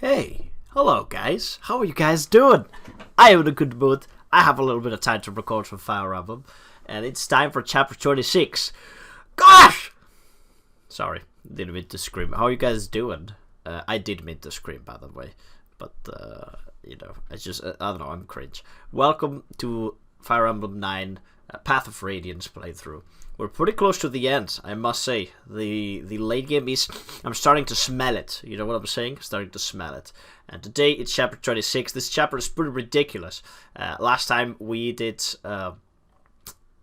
Hey, hello guys. How are you guys doing? I am in a good mood. I have a little bit of time to record some Fire Emblem, and it's time for chapter 26. Gosh! Sorry, didn't mean to scream. How are you guys doing? I did mean to scream, by the way, but it's just I don't know. I'm cringe. Welcome to Fire Emblem 9 Path of Radiance playthrough. We're pretty close to the end, I must say. The late game is... I'm starting to smell it. You know what I'm saying? Starting to smell it. And today it's chapter 26. This chapter is pretty ridiculous. Last time we did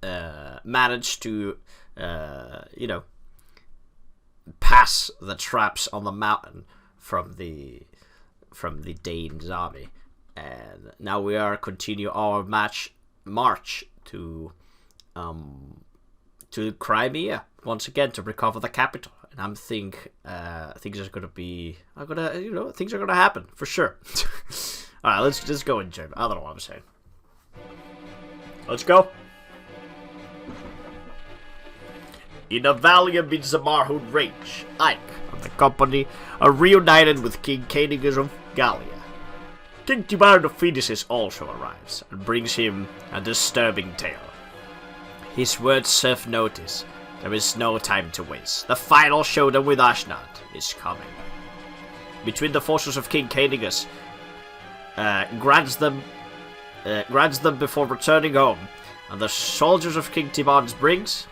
manage to, pass the traps on the mountain from the Dane's army. And now we are continue our march to Crimea once again to recover the capital, and I'm think things are gonna be, things are gonna happen for sure. All right, let's just go in German. I don't know what I'm saying. Let's go. In a valley amid the Marhood Range, Ike and the company are reunited with King Cainigus of Gallia. King Tibard of Phoenices also arrives and brings him a disturbing tale. His words serve notice. There is no time to waste. The final showdown with Ashnod is coming. Between the forces of King Cainigus grants them before returning home, and the soldiers of King Tibard's brings,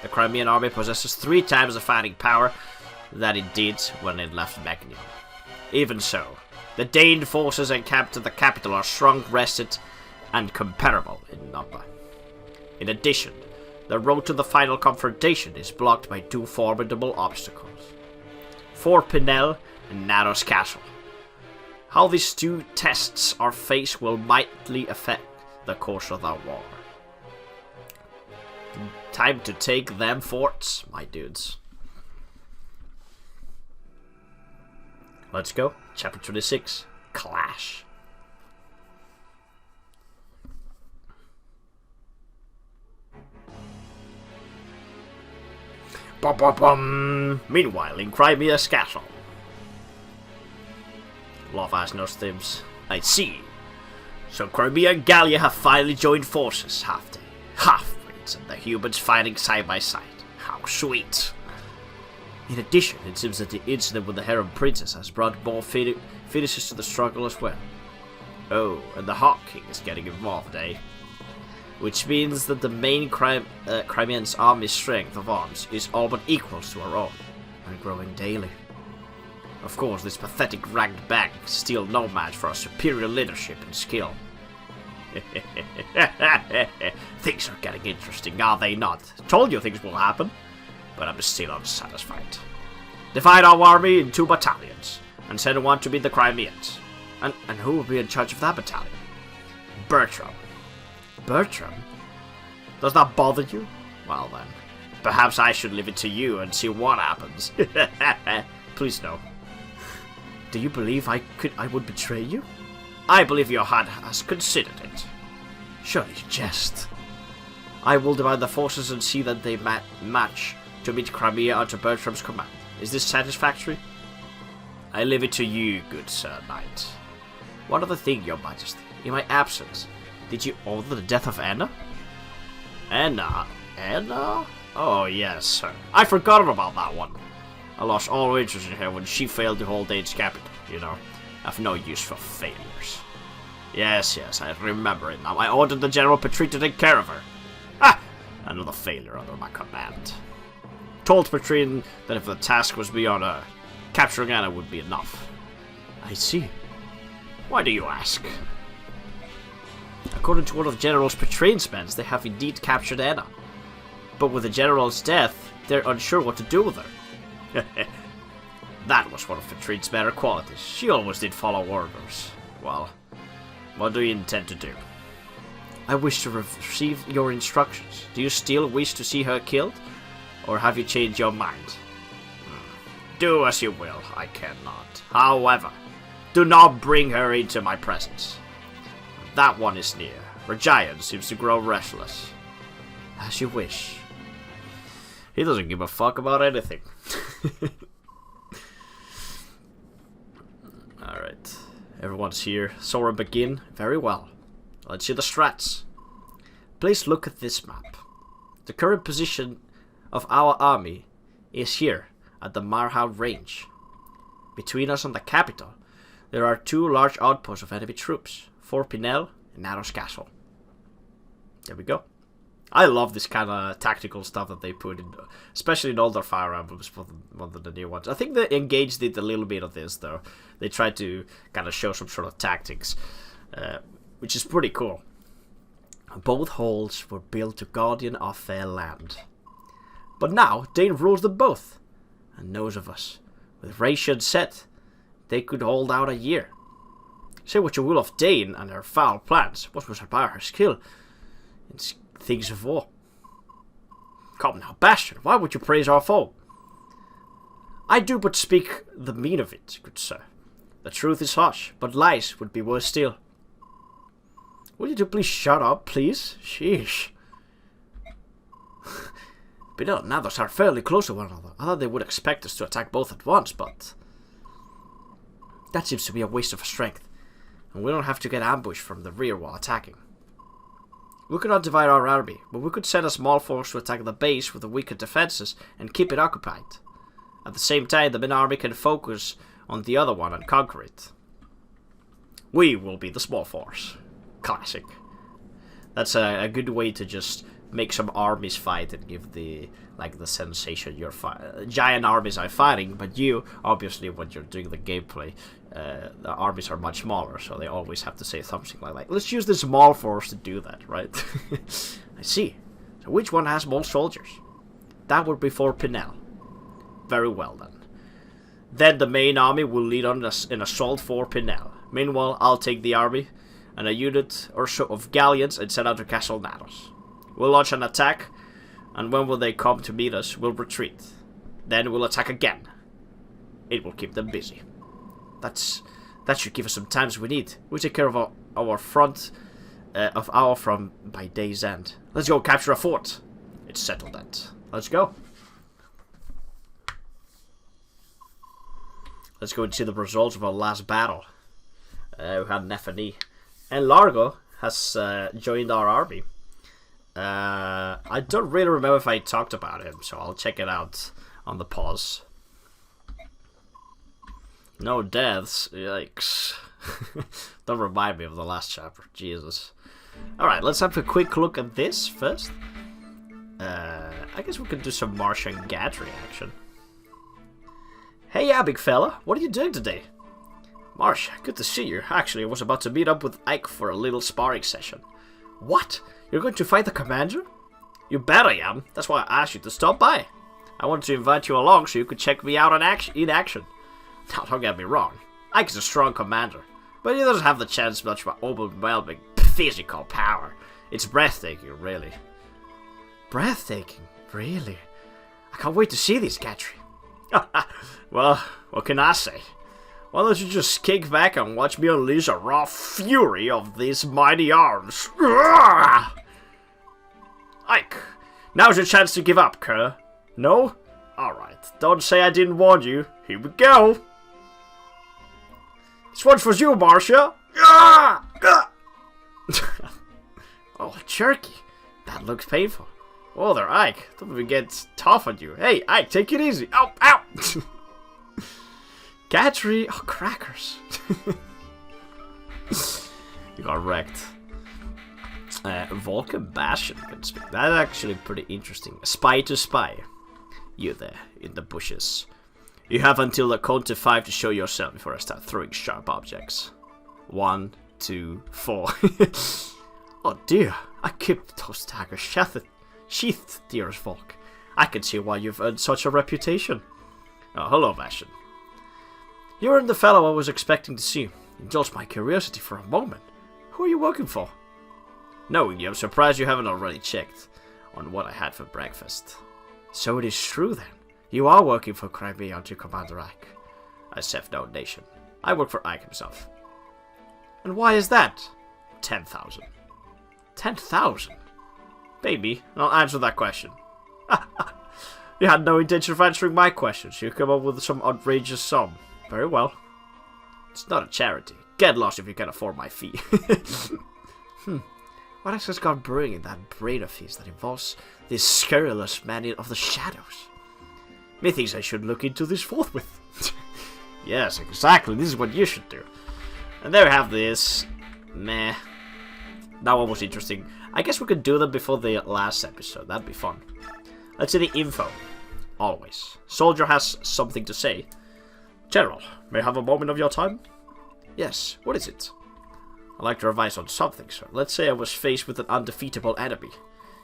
the Crimean army possesses 3 times the fighting power that it did when it left Magnium. Even so, the Dane forces encamped at the capital are strong, rested, and comparable in number. In addition, the road to the final confrontation is blocked by 2 formidable obstacles: Fort Pinel and Nados Castle. How these 2 tests are faced will mightily affect the course of the war. Time to take them forts, my dudes. Let's go. Chapter 26. Clash. Bum, bum, bum. Meanwhile, in Crimea's castle. Love Ashnod's themes. I see. So Crimea and Gallia have finally joined forces, have they? Half-breeds and the humans fighting side by side. How sweet. In addition, it seems that the incident with the Harem Princess has brought more finishes to the struggle as well. Oh, and the Hawk King is getting involved, eh? Which means that the main Crimean's army's strength of arms is all but equal to our own, and growing daily. Of course, this pathetic ragged bag is still no match for our superior leadership and skill. Things are getting interesting, are they not? Told you things will happen, but I'm still unsatisfied. Divide our army in 2 battalions, and send one to beat the Crimeans. And who will be in charge of that battalion? Bertram. Bertram? Does that bother you? Well then, perhaps I should leave it to you and see what happens. Please no. Do you believe I would betray you? I believe your heart has considered it. Surely you jest. I will divide the forces and see that they match to meet Crimea under Bertram's command. Is this satisfactory? I leave it to you, good Sir Knight. One other thing, Your Majesty. In my absence, did you order the death of Anna? Anna? Anna? Oh, yes, sir. I forgot about that one. I lost all interest in her when she failed to hold Dane's capital, you know. I've no use for failures. Yes, I remember it now. I ordered the General Petrie to take care of her. Ah! Another failure under my command. Told Petrie that if the task was beyond her, capturing Anna would be enough. I see. Why do you ask? According to one of General Petrie's men, they have indeed captured Anna. But with the General's death, they're unsure what to do with her. That was one of Petrie's better qualities. She always did follow orders. Well, what do you intend to do? I wish to receive your instructions. Do you still wish to see her killed? Or have you changed your mind? Do as you will, I cannot. However, do not bring her into my presence. That one is near. Radiance seems to grow restless. As you wish. He doesn't give a fuck about anything. Everyone's here. Sora begin. Very well. Let's see the strats. Please look at this map. The current position of our army is here at the Marhau range. Between us and the capital, there are 2 large outposts of enemy troops, Fort Pinel and Naros Castle. There we go. I love this kind of tactical stuff that they put in, especially in older Fire Emblems for one of the new ones. I think the Engage did a little bit of this, though. They tried to kind of show some sort of tactics, which is pretty cool. Both halls were built to guardian of fair land. But now, Dane rules them both, and knows of us. With ration set, they could hold out a year. Say what you will of Dane and her foul plans, what was about her skill in things of war. Come now, Bastion, why would you praise our foe? I do but speak the mean of it, good sir. The truth is harsh, but lies would be worse still. Will you two please shut up, please? Sheesh. Pinel and Nathos are fairly close to one another. I thought they would expect us to attack both at once, but that seems to be a waste of strength, and we don't have to get ambushed from the rear while attacking. We could not divide our army, but we could send a small force to attack the base with the weaker defenses and keep it occupied. At the same time, the main army can focus on the other one and conquer it. We will be the small force. Classic. That's a good way to just make some armies fight and give the sensation you're giant armies are fighting, but you, obviously, when you're doing the gameplay, the armies are much smaller, so they always have to say something like, let's use the small force to do that, right? I see. So which one has more soldiers? That would be Fort Pinel. Very well then. Then the main army will lead on an assault Fort Pinel. Meanwhile, I'll take the army and a unit or so of galleons and set out to Castle Naros. We'll launch an attack, and when will they come to meet us, we'll retreat. Then we'll attack again. It will keep them busy. That should give us some time we need. We'll take care of our front by day's end. Let's go capture a fort. It's settled then. Let's go. Let's go and see the results of our last battle. We had Nephany. And Largo has joined our army. I don't really remember if I talked about him, so I'll check it out on the pause. No deaths, yikes. Don't remind me of the last chapter, Jesus. Alright, let's have a quick look at this first. I guess we could do some Martian Gatry action. Hey, yeah, big fella, what are you doing today? Marsh, good to see you. Actually, I was about to meet up with Ike for a little sparring session. What? You're going to fight the commander? You bet I am. That's why I asked you to stop by. I wanted to invite you along so you could check me out in action. Now, don't get me wrong. Ike is a strong commander, but he doesn't have the chance much for overwhelming physical power. It's breathtaking, really. Breathtaking? Really? I can't wait to see these, Gatry. Well, what can I say? Why don't you just kick back and watch me unleash a raw fury of these mighty arms? Ike, now's your chance to give up, Kerr. No? Alright, don't say I didn't warn you. Here we go. This one's for you, Marcia. Oh, jerky. That looks painful. Whoa there, Ike. Don't even get tough on you. Hey, Ike, take it easy. Ow, ow. Gatry. Oh, crackers. You got wrecked. Vulcan Bastion can speak. That's actually pretty interesting. Spy to spy. You there, in the bushes. You have until the count of 5 to show yourself before I start throwing sharp objects. 1, 2, 4. Oh dear, I keep those daggers sheathed, dearest Volk. I can see why you've earned such a reputation. Oh, hello, Bastion. You aren't the fellow I was expecting to see. Indulge my curiosity for a moment. Who are you working for? Knowing you, I'm surprised you haven't already checked on what I had for breakfast. So it is true then. You are working for Crimea, aren't you, Commander Ike? I serve no nation. I work for Ike himself. And why is that? 10,000. 10,000? Baby, I'll answer that question. You had no intention of answering my questions. You come up with some outrageous sum. Very well. It's not a charity. Get lost if you can afford my fee. What has gone brewing in that brain of his that involves this scurrilous man of the shadows? Methinks I should look into this forthwith. Yes, exactly. This is what you should do. And there we have this. Meh. That one was interesting. I guess we could do them before the last episode. That'd be fun. Let's see the info. Always. Soldier has something to say. General, may I have a moment of your time? Yes, what is it? I'd like to advise on something, sir. Let's say I was faced with an undefeatable enemy.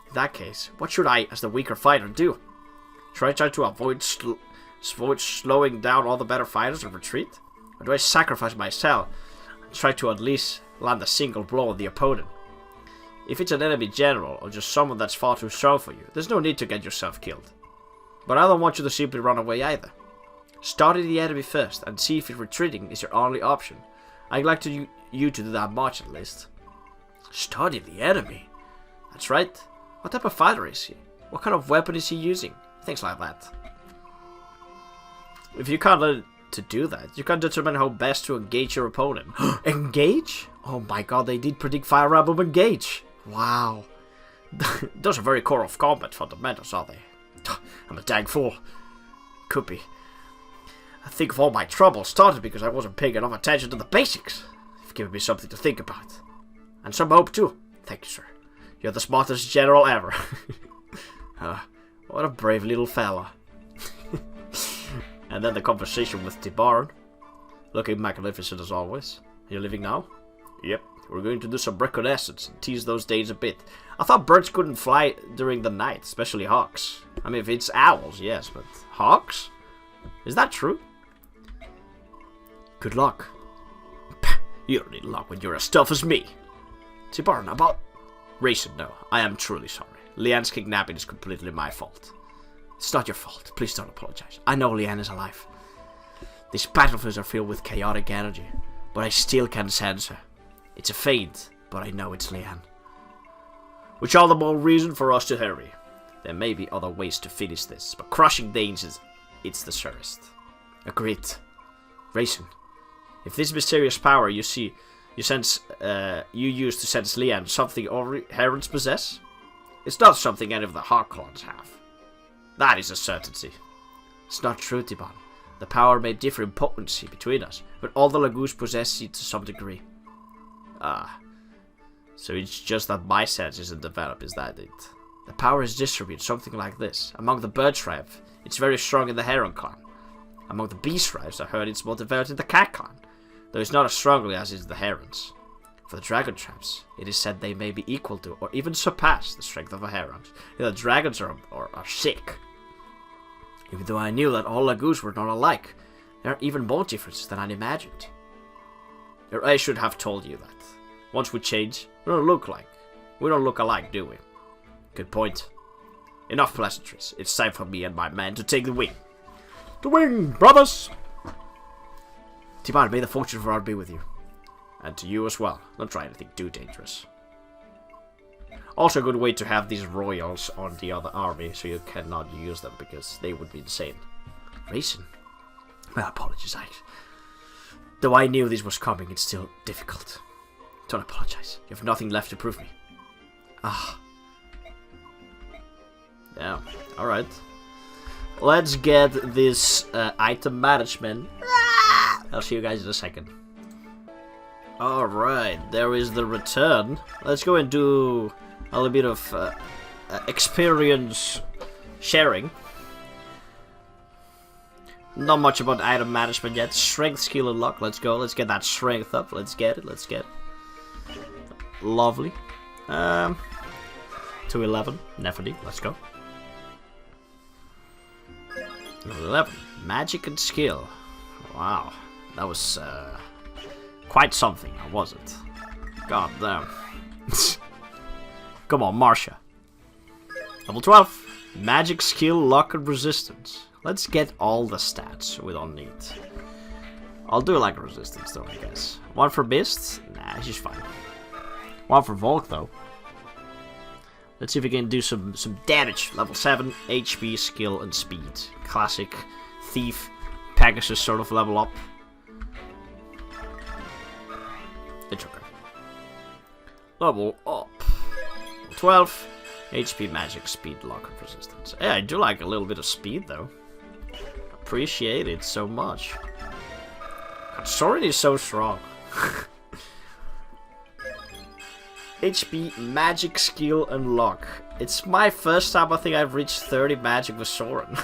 In that case, what should I, as the weaker fighter, do? Should I try to avoid slowing down all the better fighters and retreat? Or do I sacrifice myself and try to at least land a single blow on the opponent? If it's an enemy general, or just someone that's far too strong for you, there's no need to get yourself killed. But I don't want you to simply run away either. Study the enemy first, and see if retreating is your only option. I'd like you to do that much at least. Study the enemy? That's right. What type of fighter is he? What kind of weapon is he using? Things like that. If you can't learn to do that, you can determine how best to engage your opponent. Engage? Oh my god, they did predict Fire Emblem Engage. Wow. Those are very core of combat fundamentals, are they? I'm a dang fool. Could be. I think of all my troubles started because I wasn't paying enough attention to the basics. You've given me something to think about. And some hope too. Thank you, sir. You're the smartest general ever. What a brave little fella. And then the conversation with Tibarn. Looking magnificent as always. You're leaving now? Yep. We're going to do some reconnaissance and tease those days a bit. I thought birds couldn't fly during the night, especially hawks. I mean, if it's owls, yes, but hawks? Is that true? Good luck. You don't need luck when you're as tough as me. Tibarn, about... Raisin, no. I am truly sorry. Leanne's kidnapping is completely my fault. It's not your fault. Please don't apologize. I know Leanne is alive. These battlefields are filled with chaotic energy, but I still can sense her. It's a feint, but I know it's Leanne. Which all the more reason for us to hurry. There may be other ways to finish this, but crushing Danes it's the surest. Agreed. Raisin, if this mysterious power you use to sense Leanne something only herons possess, it's not something any of the Hawklons have. That is a certainty. It's not true, Tiban. The power may differ in potency between us, but all the Lagoos possess it to some degree. Ah. So it's just that my sense isn't developed, is that it? The power is distributed something like this. Among the bird tribe, it's very strong in the heron clan. Among the beast tribes, I heard it's more developed in the cat clan, though it's not as strongly as is the herons. For the dragon tribes, it is said they may be equal to, or even surpass, the strength of a heron. The dragons are sick. Even though I knew that all Lagoos were not alike, there are even more differences than I'd imagined. Or I should have told you that. Once we change, we don't look alike, do we? Good point. Enough pleasantries. It's time for me and my men to take the wing. The wing, brothers! Tiban, may the fortune of our be with you. And to you as well. Don't try anything too dangerous. Also a good way to have these royals on the other army, so you cannot use them, because they would be insane. Raisin? My apologies, though I knew this was coming, it's still difficult. Don't apologize. You have nothing left to prove me. Ah. Yeah, alright. Let's get this item management. I'll see you guys in a second. Alright, there is the return. Let's go and do a little bit of experience sharing. Not much about item management yet. Strength, skill, and luck. Let's go. Let's get that strength up. Let's get it. Let's get it. Lovely. To 11. Neferty. Let's go. 11. Magic and skill. Wow. That was quite something, was it? God damn. Come on, Marcia. Level 12. Magic, skill, luck, and resistance. Let's get all the stats we don't need. I'll do like resistance though, I guess. One for Beast? Nah, she's fine. One for Volk though. Let's see if we can do some damage. Level 7, HP, skill, and speed. Classic Thief, Pegasus sort of level up. It's okay. Level up. 12. HP, magic, speed, lock, and resistance. Yeah, I do like a little bit of speed, though. Appreciate it so much. God, Sorin is so strong. HP, magic, skill, and luck. It's my first time I think I've reached 30 magic with Sorin.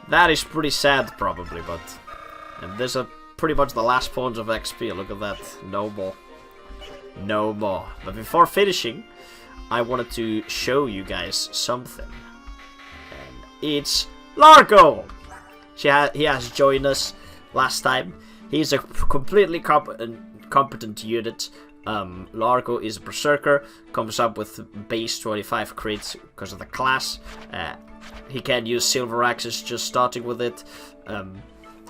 That is pretty sad, probably, but... And there's pretty much the last points of XP, look at that. No more. No more. But before finishing, I wanted to show you guys something. And it's Largo! He has joined us last time. He's a completely competent unit. Largo is a berserker, comes up with base 25 crits because of the class. He can use silver axes just starting with it.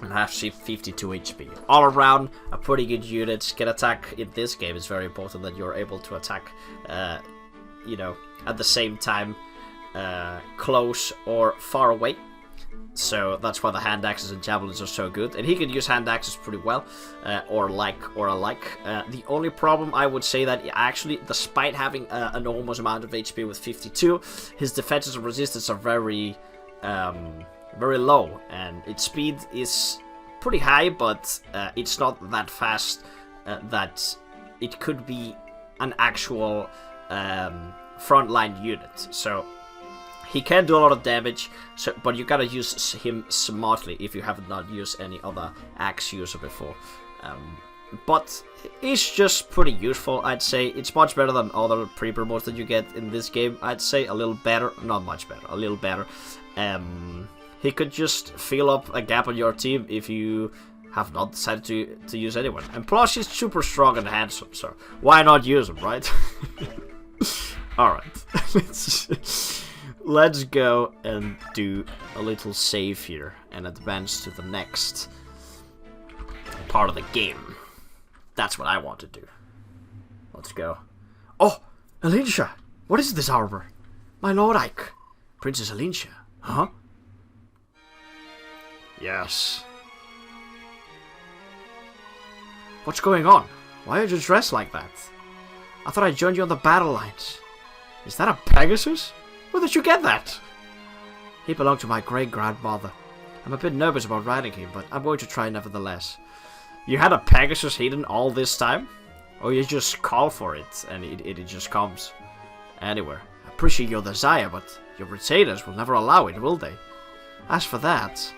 And have 52 HP. All around, a pretty good unit. Can attack in this game. It's very important that you're able to attack, you know, at the same time, close or far away. So that's why the hand axes and javelins are so good. And he can use hand axes pretty well, or alike. The only problem I would say that actually, despite having an enormous amount of HP with 52, his defenses and resistance are very low, and its speed is pretty high, but it's not that fast that it could be an actual frontline unit. So he can do a lot of damage, but you gotta use him smartly if you have not used any other axe user before. But it's just pretty useful, I'd say. It's much better than other pre-promotes that you get in this game. I'd say a little better, not much better, a little better. He could just fill up a gap on your team if you have not decided to use anyone. And plus, he's super strong and handsome, so why not use him, right? Alright, let's go and do a little save here and advance to the next part of the game. That's what I want to do. Let's go. Oh, Elincia! What is this arbor? My lord Ike. Princess Elincia. Huh? Yes. What's going on? Why are you dressed like that? I thought I joined you on the battle lines. Is that a Pegasus? Where did you get that? He belonged to my great-grandmother. I'm a bit nervous about riding him, but I'm going to try nevertheless. You had a Pegasus hidden all this time? Or you just call for it, and it just comes? Anywhere. I appreciate your desire, but your retainers will never allow it, will they? As for that...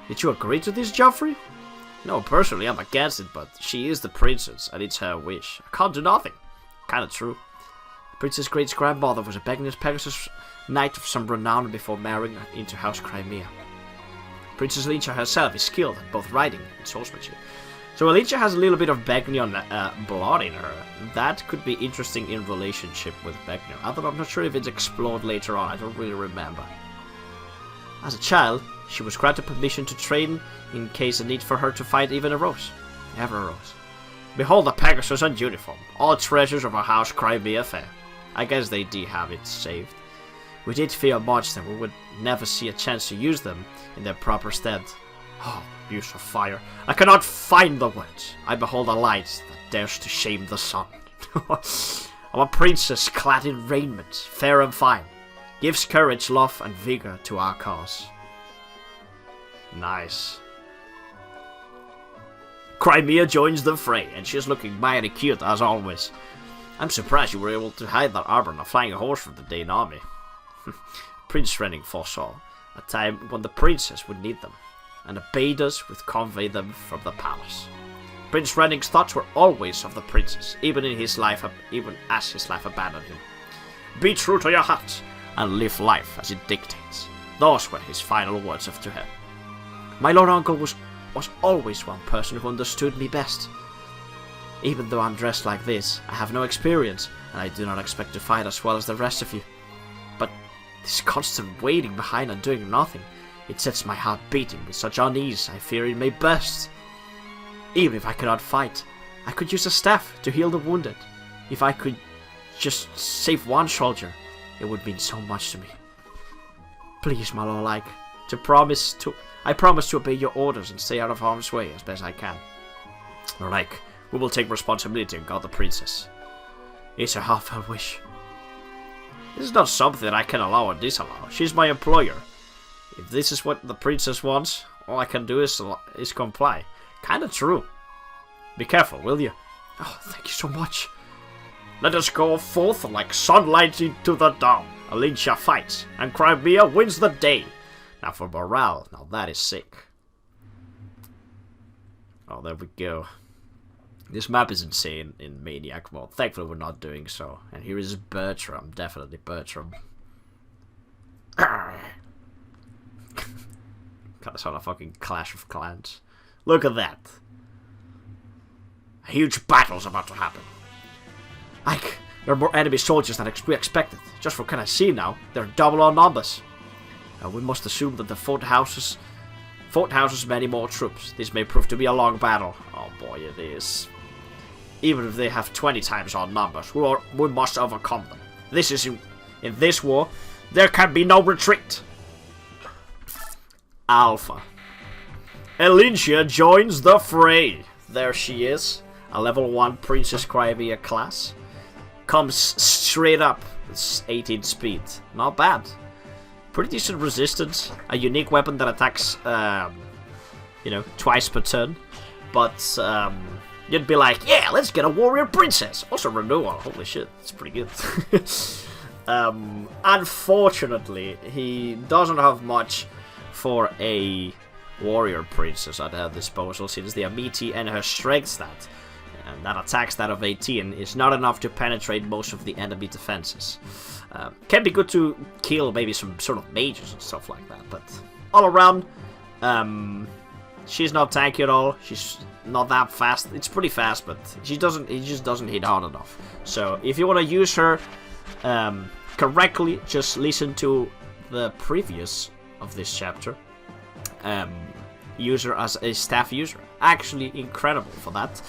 Did you agree to this, Joffrey? No, personally I'm against it, but she is the princess, and it's her wish. I can't do nothing. Kinda true. The princess' great-grandmother was a Pegasus knight of some renown before marrying into House Crimea. Princess Elincia herself is skilled at both riding and swordsmanship. So Elincia has a little bit of Begnion blood in her. That could be interesting in relationship with Begnion. Although I'm not sure if it's explored later on, I don't really remember. As a child, she was granted permission to train in case a need for her to fight even arose. Ever arose. Behold the Pegasus and uniform, all treasures of our House Crimea fair. I guess they did have it saved. We did fear much that we would never see a chance to use them in their proper stead. Oh, use of fire. I cannot find the words. I behold a light that dares to shame the sun. I'm a princess clad in raiment, fair and fine. Gives courage, love, and vigor to our cause. Nice. Crimea joins the fray, and she's looking mighty cute as always. I'm surprised you were able to hide that arbor on a flying horse from the Dane army. Prince Renning foresaw a time when the princess would need them, and obeyed us with convey them from the palace. Prince Renning's thoughts were always of the princess, even as his life abandoned him. Be true to your heart, and live life as it dictates. Those were his final words to her. My lord uncle was always one person who understood me best. Even though I'm dressed like this, I have no experience, and I do not expect to fight as well as the rest of you. But this constant waiting behind and doing nothing, it sets my heart beating with such unease I fear it may burst. Even if I cannot fight, I could use a staff to heal the wounded. If I could just save one soldier, it would mean so much to me. Please, my lord, to promise to I promise to obey your orders and stay out of harm's way as best I can. Like, we will take responsibility and guard the princess. It's a heartfelt wish. This is not something that I can allow or disallow. She's my employer. If this is what the princess wants, all I can do is comply. Kinda true. Be careful, will you? Oh, thank you so much. Let us go forth like sunlight into the dawn. Elincia fights, and Crimea wins the day. Now for morale, now that is sick. Oh, there we go. This map is insane in Maniac mode. Thankfully we're not doing so. And here is Bertram, definitely Bertram. Kind of sort of fucking Clash of Clans. Look at that. A huge battle's about to happen. Ike, there are more enemy soldiers than we expected. Just from what I see now, they're double our numbers. We must assume that the fort houses many more troops. This may prove to be a long battle. Oh boy, it is. Even if they have 20 times our numbers, we must overcome them. This is in this war, there can be no retreat. Alpha. Elincia joins the fray. There she is. A level 1 Princess Crimea class. Comes straight up. It's 18 speed. Not bad. Pretty decent resistance. A unique weapon that attacks, you know, twice per turn. But, you'd be like, yeah, let's get a warrior princess. Also renewal. Holy shit, that's pretty good. Unfortunately, he doesn't have much for a warrior princess at her disposal, since the Amiti and her strength stat, and that attack stat of 18, is not enough to penetrate most of the enemy defenses. Can be good to kill maybe some sort of mages and stuff like that, but all around, she's not tanky at all. She's not that fast. It's pretty fast, but he just doesn't hit hard enough. So if you want to use her correctly, just listen to the previous of this chapter. Use her as a staff user. Actually incredible for that.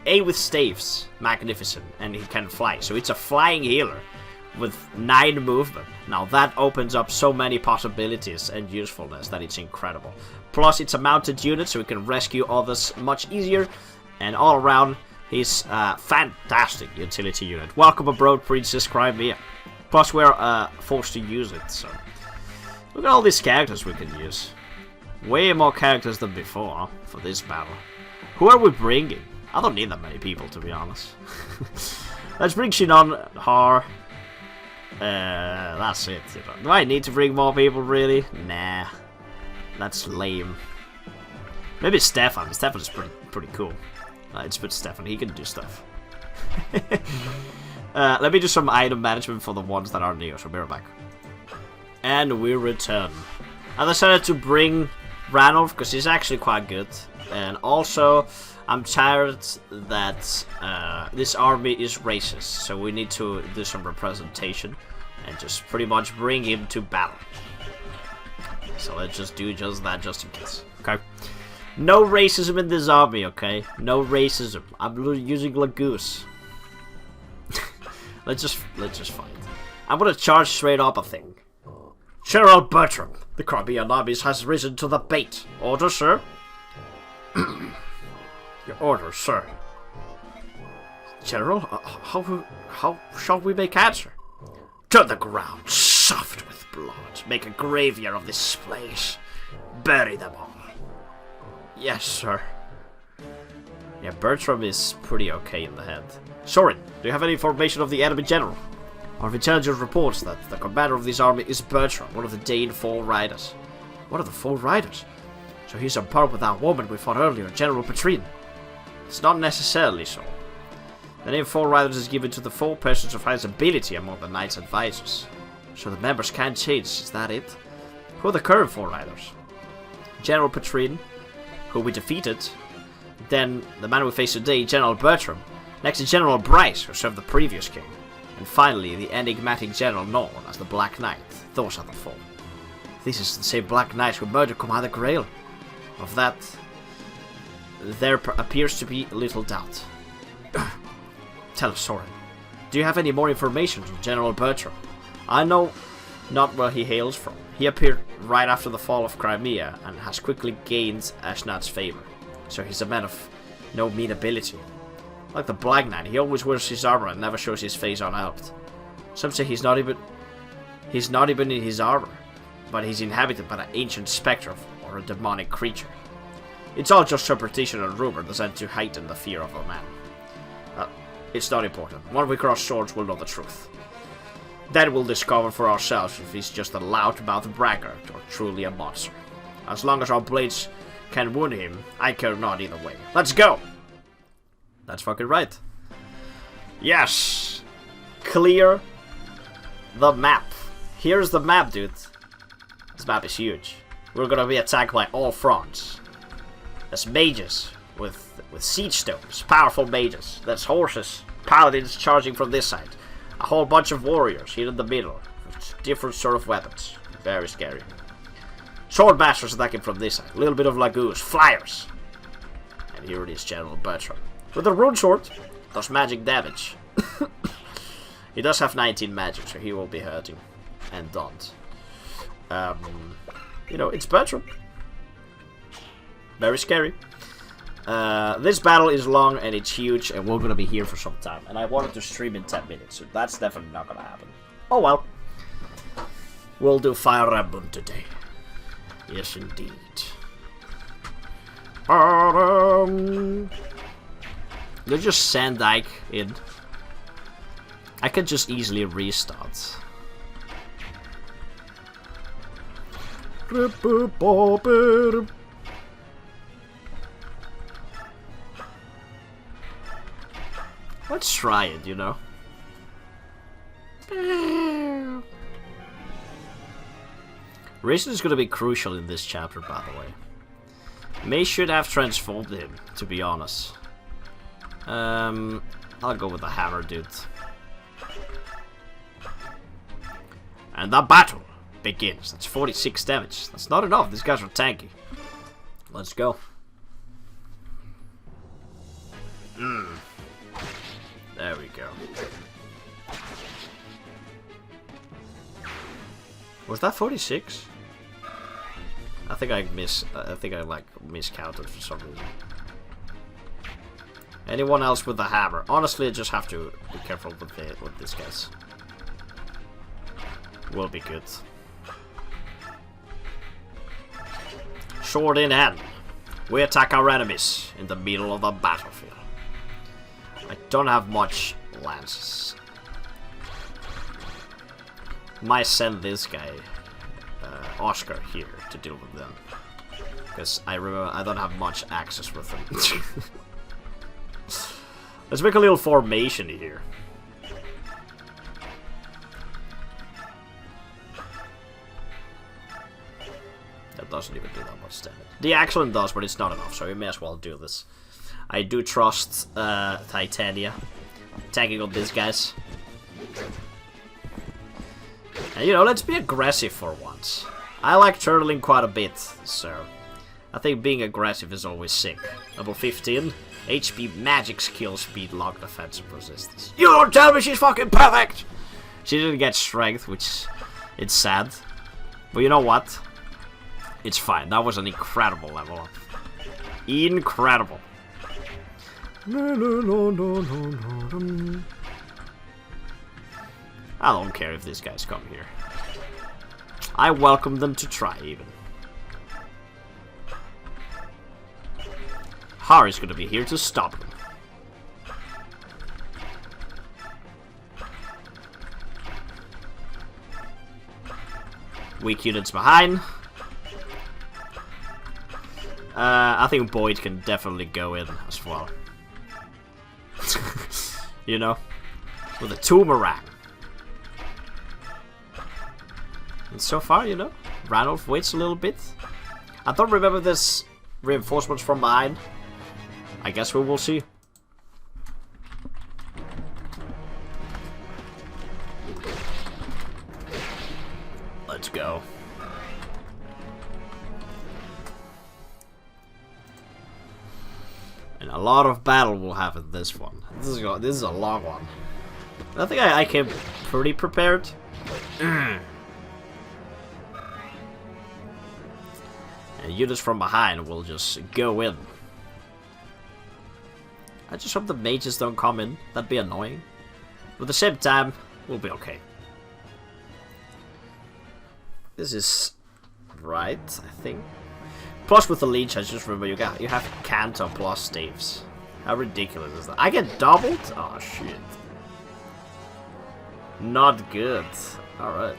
A with staves, magnificent, and he can fly. So it's a flying healer with 9 movement. Now that opens up so many possibilities and usefulness that it's incredible. Plus it's a mounted unit, so we can rescue others much easier. And all around, he's a fantastic utility unit. Welcome aboard, Princess Crimea. Plus we're forced to use it, so look at all these characters we can use. Way more characters than before for this battle. Who are we bringing? I don't need that many people, to be honest. Let's bring Shinon, Har. That's it. You know. Do I need to bring more people, really? Nah. That's lame. Maybe Stefan. Stefan is pretty cool. Let's put Stefan. He can do stuff. Let me do some item management for the ones that are new. So be right back. And we return. I decided to bring Ranulf because he's actually quite good. And also, I'm tired that this army is racist. So we need to do some representation and just pretty much bring him to battle. So let's just do just that, just in case. Okay. No racism in this army, okay? No racism. I'm using Lagoose. let's just fight. I'm gonna charge straight up, I think. General Bertram, the Crimean army has risen to the bait. Order, sir? Your order, sir. General, how shall we make answer? To the ground, soft with blood. Make a graveyard of this place. Bury them all. Yes, sir. Yeah, Bertram is pretty okay in the head. Soren, do you have any information of the enemy general? Our intelligence reports that the commander of this army is Bertram, one of the Dane 4 riders. What are the 4 riders? So he's on par with that woman we fought earlier, General Petrine. It's not necessarily so. The name 4 riders is given to the 4 persons of highest ability among the Knights Advisors. So the members can't change, is that it? Who are the current 4 riders? General Petrine, who we defeated. Then the man we face today, General Bertram. Next is General Bryce, who served the previous king. And finally, the enigmatic general known as the Black Knight. Those are the 4. This is the same Black Knight who murdered Commander Grail. Of that, there appears to be little doubt. Tell us, Soren, do you have any more information from General Bertram? I know not where he hails from. He appeared right after the fall of Crimea and has quickly gained Ashnat's favor, so he's a man of no mean ability. Like the Black Knight, he always wears his armor and never shows his face unhelped. Some say he's not even in his armor, but he's inhabited by an ancient spectre or a demonic creature. It's all just superstition and rumor designed to heighten the fear of a man. It's not important. When we cross swords, we'll know the truth. Then we'll discover for ourselves if he's just a loudmouth braggart or truly a monster. As long as our blades can wound him, I care not either way. Let's go! That's fucking right. Yes! Clear the map. Here's the map, dude. This map is huge. We're gonna be attacked by all fronts. There's mages with siege stones, powerful mages. There's horses, paladins charging from this side. A whole bunch of warriors here in the middle with different sort of weapons. Very scary. Sword masters attacking from this side. A little bit of lagoons, flyers. And here it is, General Bertram. With a rune sword, does magic damage. He does have 19 magic, so he will be hurting. And don't. You know, it's Bertram. Very scary. This battle is long and it's huge, and we're gonna be here for some time. And I wanted to stream in 10 minutes, so that's definitely not gonna happen. Oh well. We'll do Fire Emblem today. Yes, indeed. Let's just send Ike in. I could just easily restart. Let's try it, you know. Reason is going to be crucial in this chapter, by the way. May should have transformed him, to be honest. I'll go with the hammer, dude. And the battle begins. That's 46 damage. That's not enough. These guys are tanky. Let's go. There we go. Was that 46? I think I miscounted for some reason. Anyone else with the hammer? Honestly, I just have to be careful with this guys. Will be good. Sword in hand. We attack our enemies in the middle of the battlefield. I don't have much lances. Might send this guy, Oscar, here to deal with them. Because I remember I don't have much access with them. Let's make a little formation here. That doesn't even do that much damage. The excellent does, but it's not enough, so we may as well do this. I do trust Titania tagging on these guys. And you know, let's be aggressive for once. I like turtling quite a bit, so I think being aggressive is always sick. Level 15, HP, magic, skill, speed, lock, defensive, resistance. You don't tell me she's fucking perfect! She didn't get strength, which it's sad. But you know what? It's fine. That was an incredible level up. Incredible. I don't care if these guys come here. I welcome them to try, even. Hari's gonna be here to stop them. Weak units behind. I think Boyd can definitely go in as well. You know? With a Toomerang. And so far, you know, Ranulf waits a little bit. I don't remember this reinforcements from behind. I guess we will see. Let's go. And a lot of battle will happen this one. This is a long one. I think I came pretty prepared. And units from behind will just go in. I just hope the mages don't come in. That'd be annoying. But at the same time, we'll be okay. This is right, I think. Plus with the leech, I just remember you have Cantor plus Staves. How ridiculous is that? I get doubled? Oh shit. Not good. Alright.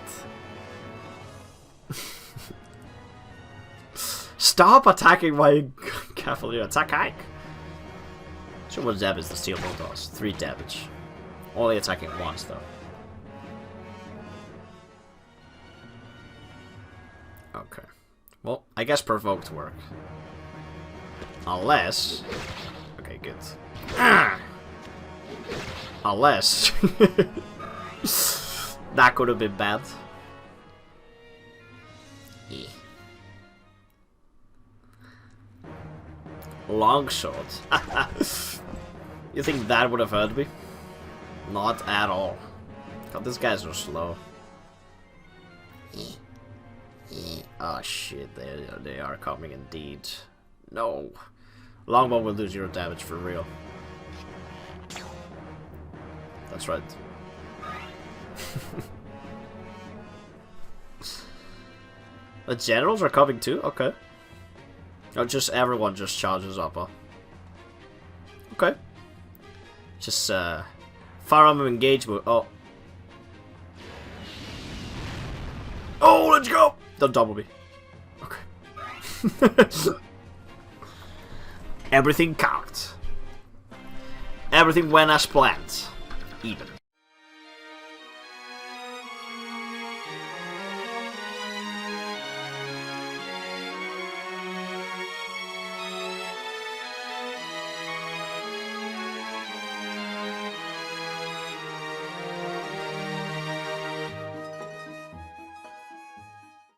Stop attacking my cavalry. Attack Ike. So what damage the steel bolt does? 3 damage. Only attacking once though. Okay. Well, I guess provoked work. Unless... Okay, good. Unless... that could have been bad. Yeah. Longsword. You think that would have hurt me? Not at all. God, these guys are slow. Oh shit, they are coming indeed. No. Longbow will do 0 damage for real. That's right. The generals are coming too? Okay. Oh, just everyone just charges up, huh? Okay. Just, firearm engagement. Oh. Oh, let's go! Don't double me. Okay. Everything counts. Everything went as planned. Even.